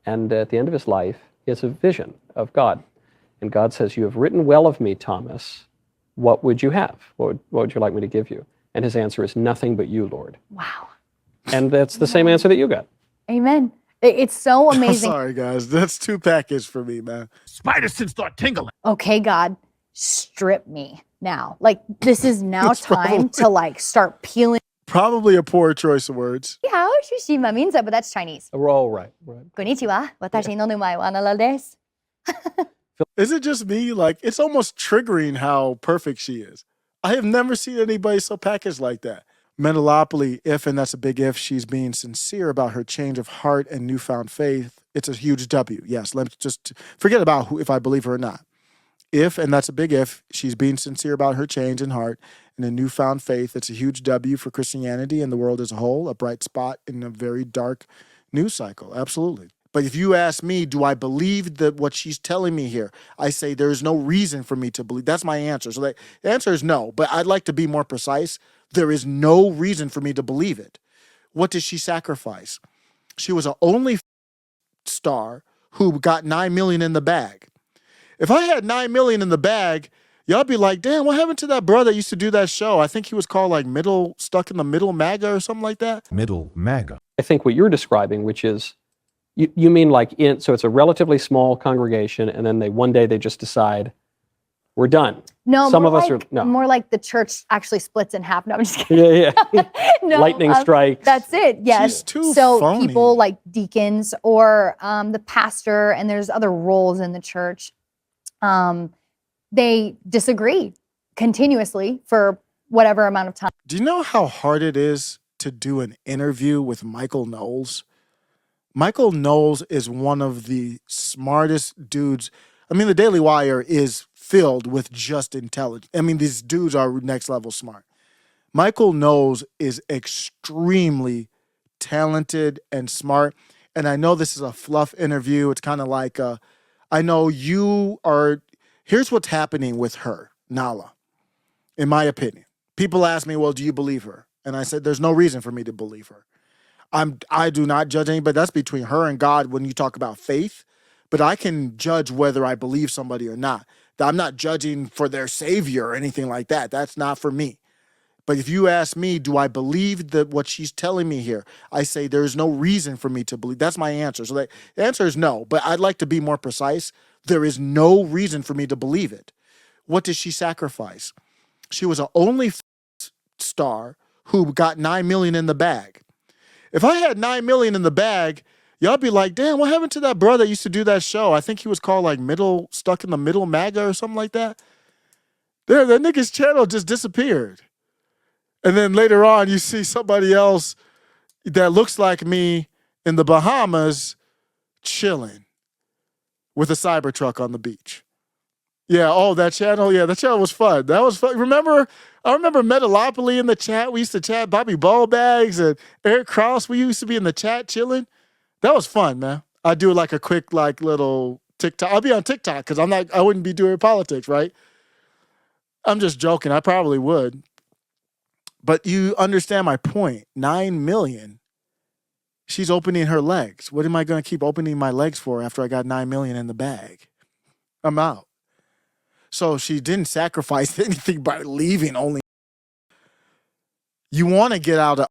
And at the end of his life, he has a vision of God. And God says, "You have written well of me, Thomas. What would you have? What would you like me to give you?" And his answer is, "Nothing but you, Lord." Wow. And that's the same answer that you got. Amen. It's so amazing. I'm sorry, guys. That's too packaged for me, man. Spider sense start tingling. Okay, God, strip me now. Like, this is now time to like start peeling. Probably a poor choice of words. 你好，是西马minza, but that's Chinese. We're all right. こんにちは。私の名前はナナです。 Is it just me? Like, it's almost triggering how perfect she is. I have never seen anybody so packaged like that. Metalopoly, if, and that's a big if, she's being sincere about her change of heart and newfound faith. It's a huge W. Yes, let's just forget about who, if I believe her or not. If, and that's a big if, she's being sincere about her change in heart and a newfound faith. It's a huge W for Christianity and the world as a whole, a bright spot in a very dark news cycle. Absolutely. But if you ask me, do I believe that what she's telling me here? I say there's no reason for me to believe. That's my answer. So the answer is no, but I'd like to be more precise. There is no reason for me to believe it. What did she sacrifice? She was an only star who got 9 million in the bag. If I had 9 million in the bag, y'all be like, damn, what happened to that brother that used to do that show? I think he was called like Stuck in the Middle MAGA or something like that. Middle MAGA. I think what you're describing, which is, you mean like, so it's a relatively small congregation, and then one day they just decide, we're done. No, some of us like, are, no. More like the church actually splits in half. No, I'm just kidding. Yeah. No, Lightning strikes. That's it. Yes. She's too so phony. People like deacons or the pastor, and there's other roles in the church. They disagree continuously for whatever amount of time. Do you know how hard it is to do an interview with Michael Knowles? Michael Knowles is one of the smartest dudes. I mean, the Daily Wire is filled with just intelligence. I mean, these dudes are next level smart. Michael Knowles is extremely talented and smart. And I know this is a fluff interview. It's kind of like, I know you are, here's what's happening with her, Nala, in my opinion. People ask me, well, do you believe her? And I said, there's no reason for me to believe her. I do not judge anybody. That's between her and God when you talk about faith. But I can judge whether I believe somebody or not. I'm not judging for their savior or anything like that. That's not for me. But if you ask me, do I believe that what she's telling me here? I say there's no reason for me to believe. That's my answer. So the answer is no, but I'd like to be more precise. There is no reason for me to believe it. What did she sacrifice? She was an only star who got 9 million in the bag. If I had 9 million in the bag, y'all be like, damn, what happened to that brother that used to do that show? I think he was called like Stuck in the Middle MAGA or something like that. There, that nigga's channel just disappeared. And then later on, you see somebody else that looks like me in the Bahamas chilling with a Cybertruck on the beach. Yeah, oh, that channel. Yeah, that channel was fun. That was fun. I remember Metalopoly in the chat. We used to chat Bobby Ballbags and Eric Krause. We used to be in the chat chilling. That was fun, man. I do like a quick, like, little TikTok. I'll be on TikTok because I wouldn't be doing politics, right? I'm just joking. I probably would. But you understand my point. 9 million. She's opening her legs. What am I going to keep opening my legs for after I got 9 million in the bag? I'm out. So she didn't sacrifice anything by leaving only. You want to get out of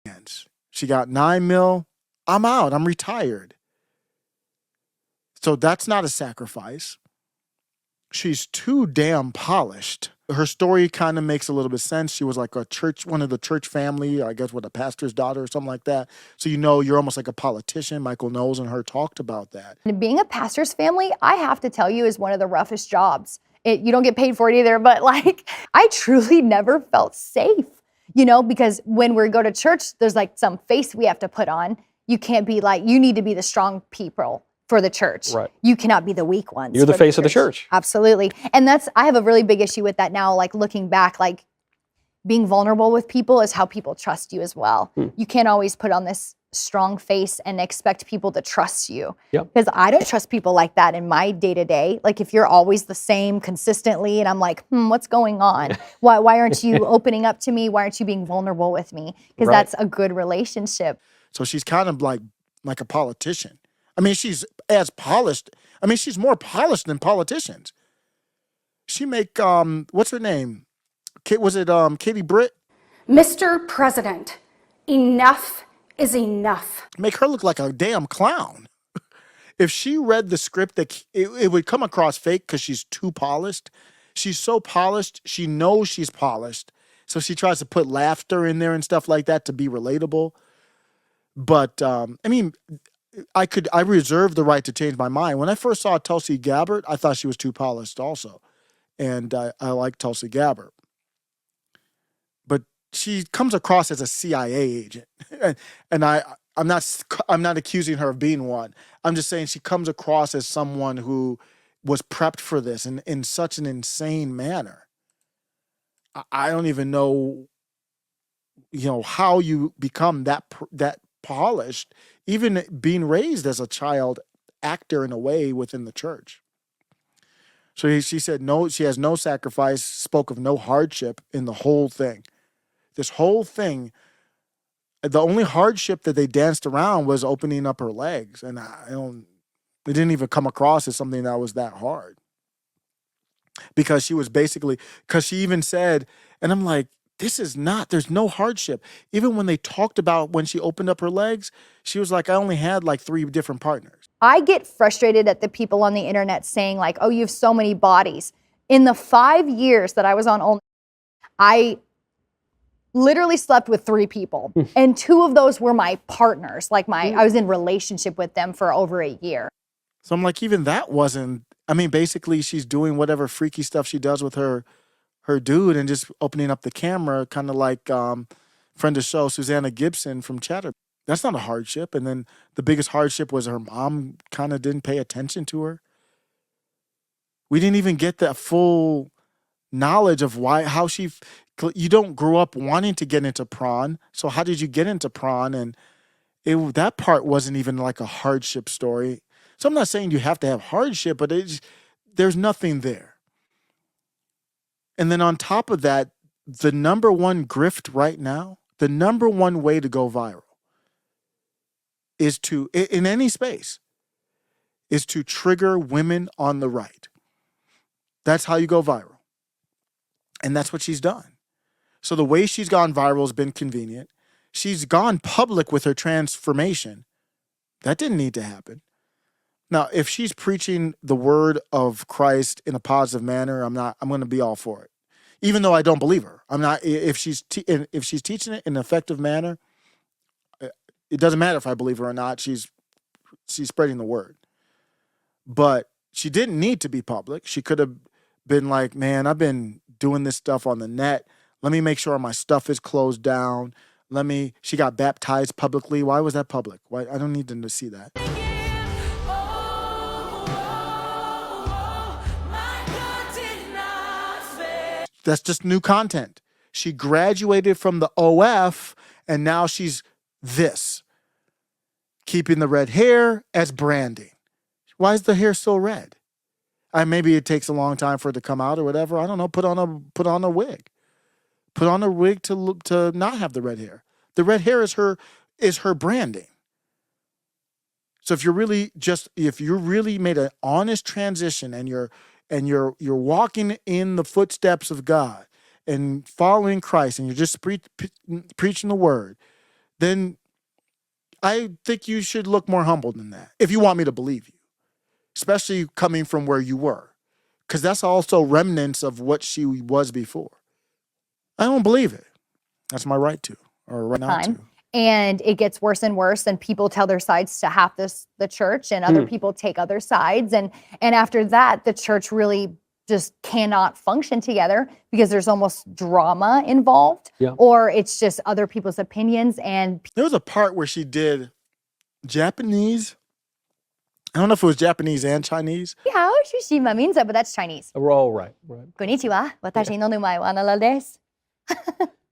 hands. She got 9 mil. I'm out. I'm retired. So that's not a sacrifice. She's too damn polished. Her story kind of makes a little bit of sense. She was like one of the church family, I guess, with a pastor's daughter or something like that. So you're almost like a politician. Michael Knowles and her talked about that. And being a pastor's family, I have to tell you, is one of the roughest jobs. You don't get paid for it either, but like, I truly never felt safe, because when we go to church, there's like some face we have to put on. You can't be like, you need to be the strong people for the church. Right. You cannot be the weak ones. You're the face of the church. Absolutely. And I have a really big issue with that now, like looking back, like being vulnerable with people is how people trust you as well. You can't always put on this strong face and expect people to trust you. Yep. Because I don't trust people like that in my day-to-day. Like if you're always the same consistently and I'm like, what's going on? Why aren't you opening up to me? Why aren't you being vulnerable with me? Because Right. that's a good relationship. So she's kind of like a politician. I mean, she's as polished. I mean, she's more polished than politicians. She make what's her name? Was it Katie Britt? Mr. President, enough is enough. Make her look like a damn clown. If she read the script, that it would come across fake because she's too polished. She's so polished, she knows she's polished. So she tries to put laughter in there and stuff like that to be relatable. But I mean, I reserve the right to change my mind. When I first saw Tulsi Gabbard, I thought she was too polished also. And I like Tulsi Gabbard. But she comes across as a CIA agent. and I'm not accusing her of being one. I'm just saying she comes across as someone who was prepped for this in such an insane manner. I don't even know, how you become that polished, even being raised as a child actor in a way within the church. So she said no, she has no sacrifice, spoke of no hardship in the whole thing. This whole thing, the only hardship that they danced around was opening up her legs. And it didn't even come across as something that was that hard. Because she even said, and I'm like, there's no hardship. Even when they talked about when she opened up her legs, she was like, I only had like 3 different partners. I get frustrated at the people on the internet saying like, oh, you have so many bodies. In the 5 years that I was on OnlyFans, I literally slept with 3 people. And 2 of those were my partners. Like I was in relationship with them for over a year. So I'm like, even that wasn't, I mean, basically she's doing whatever freaky stuff she does with her dude and just opening up the camera, kind of like friend of the show, Susanna Gibson from Chatter. That's not a hardship. And then the biggest hardship was her mom kind of didn't pay attention to her. We didn't even get that full knowledge of you don't grow up wanting to get into prawn. So how did you get into prawn? And that part wasn't even like a hardship story. So I'm not saying you have to have hardship, but there's nothing there. And then on top of that, the number one grift right now, the number one way to go viral is in any space, is to trigger women on the right. That's how you go viral. And that's what she's done. So the way she's gone viral has been convenient. She's gone public with her transformation. That didn't need to happen. Now, if she's preaching the word of Christ in a positive manner, I'm going to be all for it. Even though I don't believe her. I'm not, if she's teaching it in an effective manner, it doesn't matter if I believe her or not. She's spreading the word. But she didn't need to be public. She could have been like, man, I've been doing this stuff on the net. Let me make sure my stuff is closed down. She got baptized publicly. Why was that public? Why? I don't need them to see that. That's just new content. She graduated from the OF and now she's this. Keeping the red hair as branding. Why is the hair still red? Maybe it takes a long time for it to come out or whatever. I don't know. Put on a wig. Put on a wig to not have the red hair. The red hair is her branding. So if you really made an honest transition and you're walking in the footsteps of God and following Christ and you're just preaching the word, then I think you should look more humble than that. If you want me to believe you, especially coming from where you were, because that's also remnants of what she was before. I don't believe it. That's my right to, or right not to. And it gets worse and worse, and people tell their sides to half the church, and other people take other sides, and after that, the church really just cannot function together because there's almost drama involved, or it's just other people's opinions. And there was a part where she did Japanese. I don't know if it was Japanese and Chinese. Yeah, Shushima means that, but that's Chinese. Roll, right. Konnichiwa, watashi no numae wa Nala desu.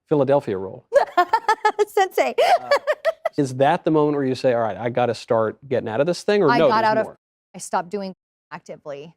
Philadelphia roll. Sensei. Is that the moment where you say, all right, I got to start getting out of this thing? Or I stopped doing actively.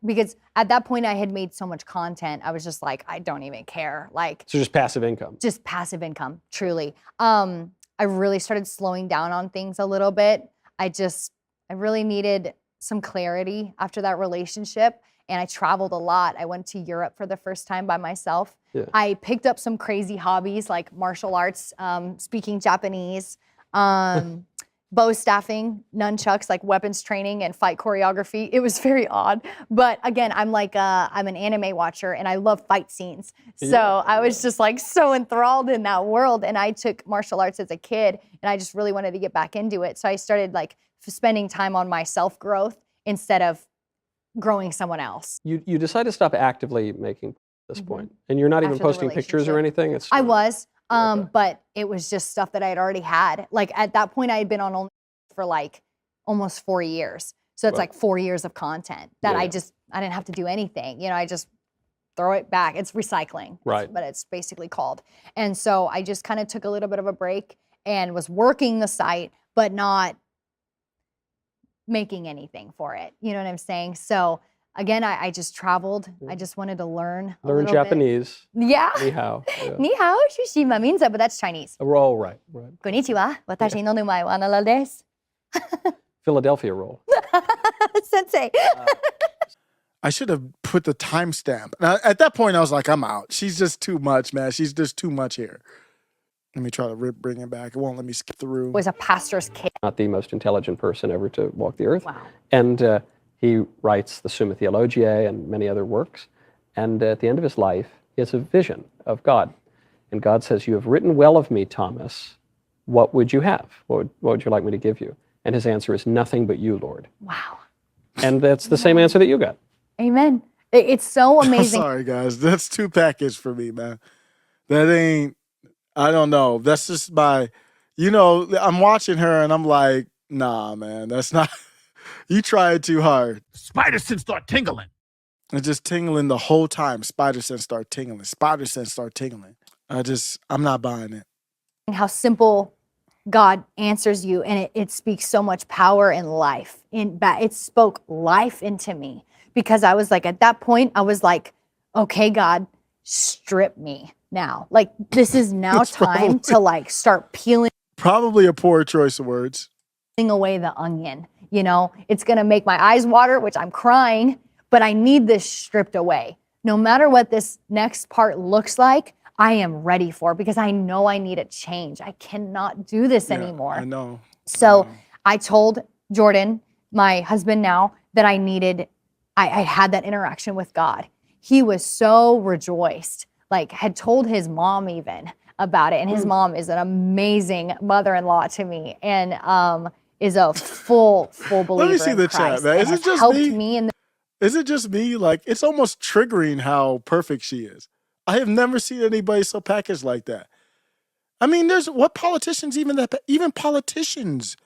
Because at that point I had made so much content. I was just like, I don't even care. So just passive income. Just passive income, truly. I really started slowing down on things a little bit. I just I really needed some clarity after that relationship. And I traveled a lot. I went to Europe for the first time by myself. Yeah. I picked up some crazy hobbies like martial arts, speaking Japanese, bow staffing, nunchucks, like weapons training and fight choreography. It was very odd. But again, I'm an anime watcher and I love fight scenes. So Yeah. I was just like so enthralled in that world. And I took martial arts as a kid and I just really wanted to get back into it. So I started like spending time on my self-growth instead of growing someone else. You decide to stop actively making at this point, and you're not even After the posting pictures or relationship. anything. It's I was, Okay. but it was just stuff that I had already had. Like at that point, I had been on OnlyFans for like almost 4 years. So it's Right. like 4 years of content that Yeah. I didn't have to do anything. You know, I just throw it back. It's recycling. Right. But it's basically called. And so I just kind of took a little bit of a break and was working the site, but not making anything for it. You know what I'm saying? So again, I just traveled. I just wanted to learn a Learn little bit. Japanese. Yeah. Ni hao. Yeah. Ni hao, shishimaminza, but that's Chinese. Roll, right. Konnichiwa, watashi no numai wa nara desu. Philadelphia roll. Sensei. I should have put the timestamp. At that point, I was like, I'm out. She's just too much, man. She's just too much here. Let me try to bring it back. It won't let me skip through. Was a pastor's kid. Not the most intelligent person ever to walk the earth. Wow. And he writes the Summa Theologiae and many other works. And at the end of his life, he has a vision of God. And God says, "You have written well of me, Thomas. What would you have? What would you like me to give you?" And his answer is, "Nothing but you, Lord." Wow. And that's the same answer that you got. Amen. It's so amazing. Sorry, guys. That's too packaged for me, man. That ain't, I don't know. That's just I'm watching her and I'm like, nah, man, that's not, you tried too hard. Spider sense start tingling. And just tingling the whole time. Spider sense start tingling. Spider sense start tingling. I'm not buying it. How simple God answers you, and it speaks so much power and life. It spoke life into me because I was like, at that point, I was like, okay, God, strip me now. Like this is now time to like start peeling Probably a poor choice of words. away the onion. You know, it's gonna make my eyes water, which I'm crying, but I need this stripped away. No matter what this next part looks like, I am ready for it because I know I need a change. I cannot do this Yeah, anymore. I know. So I told Jordan, my husband now, that I had that interaction with God. He was so rejoiced, like had told his mom even about it. And his mom is an amazing mother-in-law to me and is a full believer Let me see in the Christ chat, man. and Is it has just helped me? me in the Is it just me? Like, it's almost triggering how perfect she is. I have never seen anybody so packaged like that. I mean, what politicians even politicians.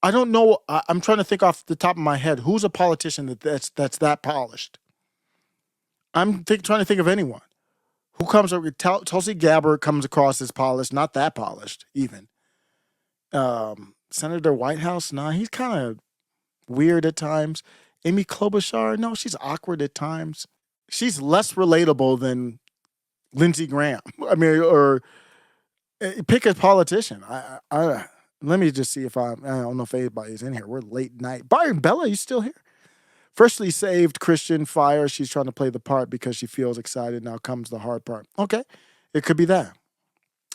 I don't know. I'm trying to think off the top of my head. Who's a politician that's that polished? I'm trying to think of anyone. Who comes up with Tulsi Gabbard comes across as polished, not that polished even. Senator Whitehouse, nah, he's kind of weird at times. Amy Klobuchar, no, she's awkward at times. She's less relatable than Lindsey Graham. I mean, or pick a politician. Let me just see if I don't know if anybody's in here. We're late night. Byron Bella, you still here? Freshly saved Christian fire. She's trying to play the part because she feels excited. Now comes the hard part. Okay, it could be that.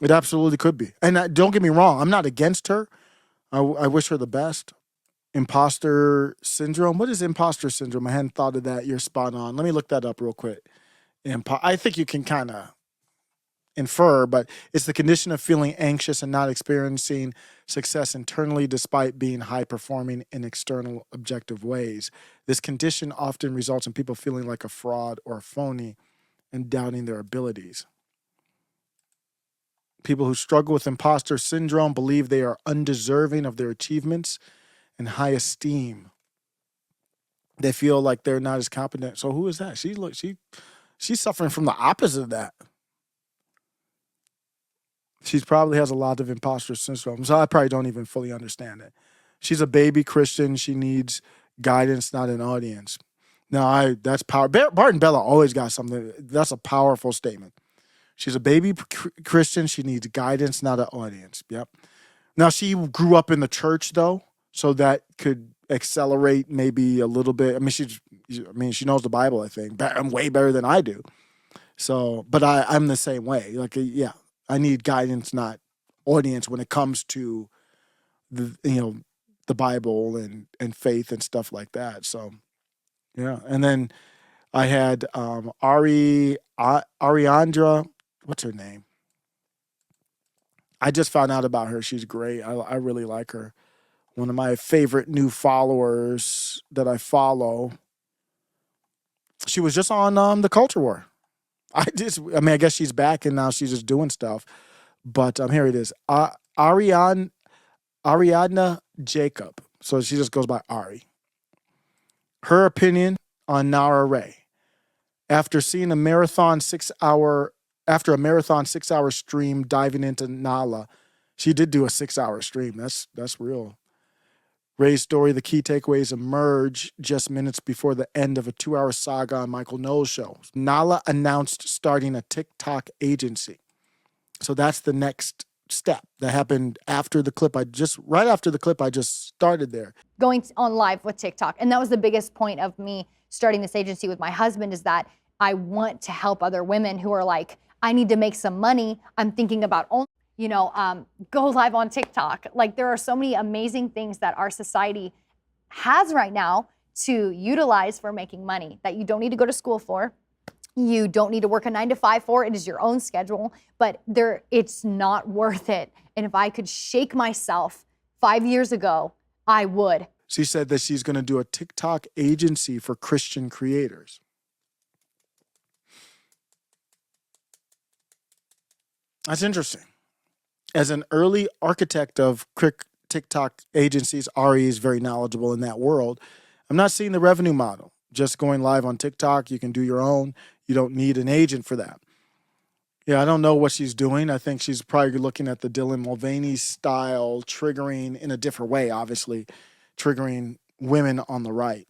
It absolutely could be. And don't get me wrong. I'm not against her. I wish her the best. Imposter syndrome. What is imposter syndrome? I hadn't thought of that. You're spot on. Let me look that up real quick. I think you can kind of infer, but it's the condition of feeling anxious and not experiencing success internally despite being high performing in external objective ways. This condition often results in people feeling like a fraud or a phony and doubting their abilities. People who struggle with imposter syndrome believe they are undeserving of their achievements and high esteem. They feel like they're not as competent. So who is that? She's suffering from the opposite of that. She probably has a lot of imposter syndrome. So I probably don't even fully understand it. She's a baby Christian. She needs guidance, not an audience. Now, that's power. Barton Bella always got something. That's a powerful statement. She's a baby Christian. She needs guidance, not an audience. Yep. Now, she grew up in the church, though. so that could accelerate maybe a little bit. I mean, she knows the Bible, I think, way better than I do. So, but I'm the same way. Like, yeah, I need guidance, not audience, when it comes to the Bible and faith and stuff like that. So, yeah. And then I had Ariandra, what's her name? I just found out about her. She's great. I really like her. One of my favorite new followers that I follow. She was just on the Culture War. I guess she's back and now she's just doing stuff. But here it is. Ariadna Jacob. So she just goes by Ari. Her opinion on Nara Ray. After a marathon 6-hour stream diving into Nala, she did do a 6-hour stream. That's real. Ray's story, the key takeaways emerge just minutes before the end of a 2-hour saga on Michael Knowles Show. Nala announced starting a TikTok agency. So that's the next step that happened after the clip. Right after the clip I just started there. Going on live with TikTok. And that was the biggest point of me starting this agency with my husband, is that I want to help other women who are like, I need to make some money. I'm thinking about go live on TikTok. Like, there are so many amazing things that our society has right now to utilize for making money that you don't need to go to school for. You don't need to work a 9-to-5 for. It is your own schedule, but it's not worth it. And if I could shake myself 5 years ago, I would. She said that she's going to do a TikTok agency for Christian creators. That's interesting. As an early architect of TikTok agencies, Ari is very knowledgeable in that world. I'm not seeing the revenue model. Just going live on TikTok, you can do your own. You don't need an agent for that. Yeah, I don't know what she's doing. I think she's probably looking at the Dylan Mulvaney style, triggering in a different way, obviously, triggering women on the right.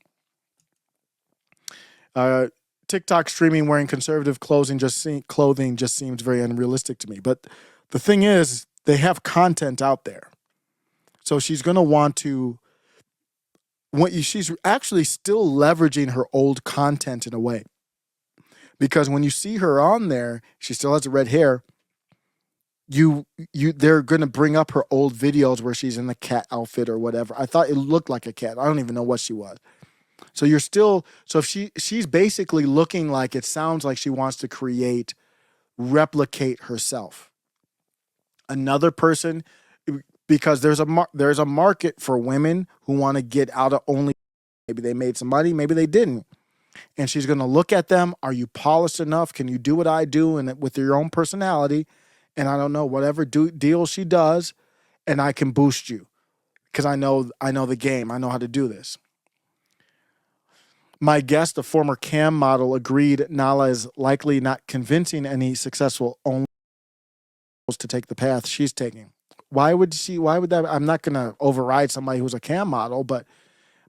TikTok streaming wearing conservative clothing just seems very unrealistic to me. But the thing is, they have content out there. So she's going to want to, she's actually still leveraging her old content in a way. Because when you see her on there, she still has the red hair. They're going to bring up her old videos where she's in the cat outfit or whatever. I thought it looked like a cat. I don't even know what she was. So if she's basically looking like, it sounds like she wants to replicate herself. Another person, because there's a market for women who want to get out of only, maybe they made some money, maybe they didn't. And she's going to look at them. Are you polished enough? Can you do what I do and with your own personality? And I don't know, whatever deal she does, and I can boost you because I know the game. I know how to do this. My guest, a former cam model, agreed Nala is likely not convincing any successful owners to take the path she's taking. Why would that? I'm not going to override somebody who's a cam model, but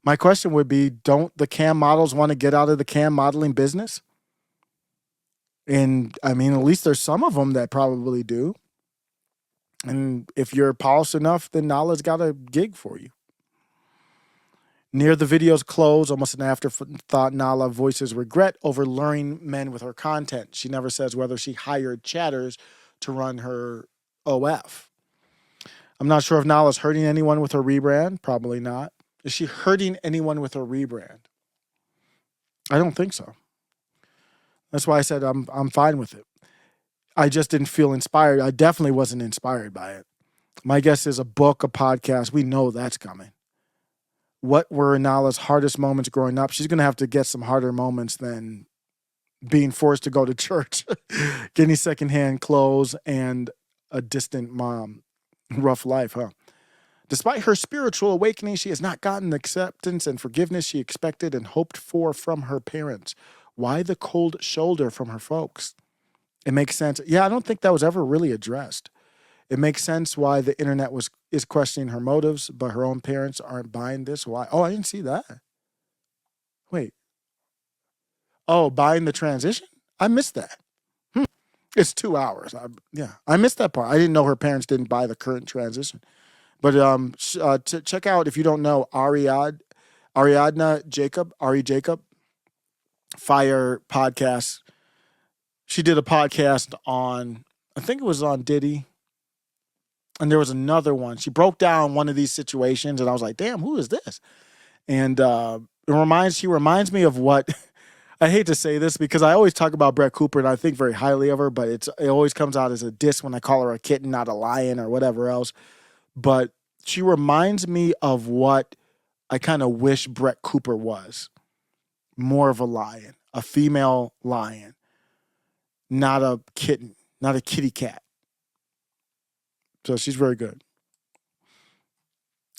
my question would be, don't the cam models want to get out of the cam modeling business? And I mean, at least there's some of them that probably do. And if you're polished enough, then Nala's got a gig for you. Near the video's close, almost an afterthought, Nala voices regret over luring men with her content. She never says whether she hired chatters to run her OF. I'm not sure if Nala's hurting anyone with her rebrand. Probably not. Is she hurting anyone with her rebrand? I don't think so. That's why I said I'm fine with it. I just didn't feel inspired. I definitely wasn't inspired by it. My guess is a book, a podcast. We know that's coming. What were Nala's hardest moments growing up? She's going to have to get some harder moments than being forced to go to church, getting secondhand clothes, and a distant mom. Rough life, huh? Despite her spiritual awakening, she has not gotten the acceptance and forgiveness she expected and hoped for from her parents. Why the cold shoulder from her folks? It makes sense. Yeah, I don't think that was ever really addressed. It makes sense why the internet is questioning her motives, but her own parents aren't buying this. Why? Oh, I didn't see that. Wait. Oh, buying the transition? I missed that. It's 2 hours. I missed that part. I didn't know her parents didn't buy the current transition. But check out, if you don't know, Ariadna Jacob, Ari Jacob, Fire podcast. She did a podcast on, I think it was on Diddy. And there was another one. She broke down one of these situations, and I was like, damn, who is this? And she reminds me of what, I hate to say this because I always talk about Brett Cooper and I think very highly of her, but it always comes out as a diss when I call her a kitten, not a lion or whatever else. But she reminds me of what I kind of wish Brett Cooper was. More of a lion, a female lion, not a kitten, not a kitty cat. So she's very good.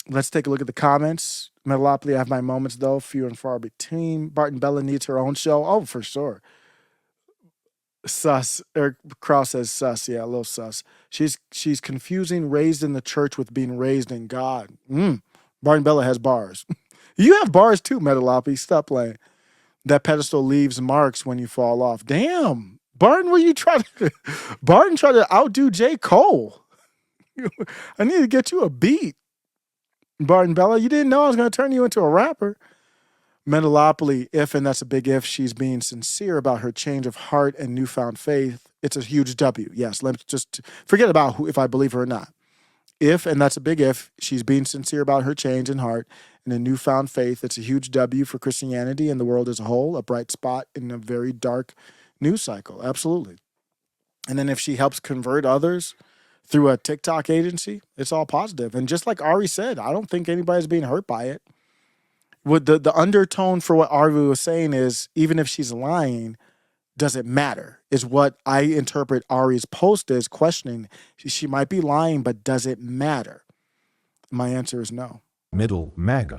Let's take a look at the comments. Metalopoly, I have my moments, though, few and far between. Barton Bella needs her own show. Oh, for sure. Sus. Eric Krause says sus. Yeah, a little sus. She's confusing raised in the church with being raised in God. Barton Bella has bars. You have bars too, Metalopoly. Stop playing. That pedestal leaves marks when you fall off. Damn. Barton, Barton tried to outdo J. Cole. I need to get you a beat. Barton Bella, you didn't know I was going to turn you into a rapper. Metalopoly, if, and that's a big if, she's being sincere about her change of heart and newfound faith, it's a huge W. Yes, let's just forget about if I believe her or not. If, and that's a big if, she's being sincere about her change in heart and a newfound faith, it's a huge W for Christianity and the world as a whole, a bright spot in a very dark news cycle. Absolutely. And then if she helps convert others through a TikTok agency, it's all positive. And just like Ari said, I don't think anybody's being hurt by it. What the undertone for what Ari was saying is, even if she's lying, does it matter? Is what I interpret Ari's post as questioning. She might be lying, but does it matter? My answer is no. Middle MAGA.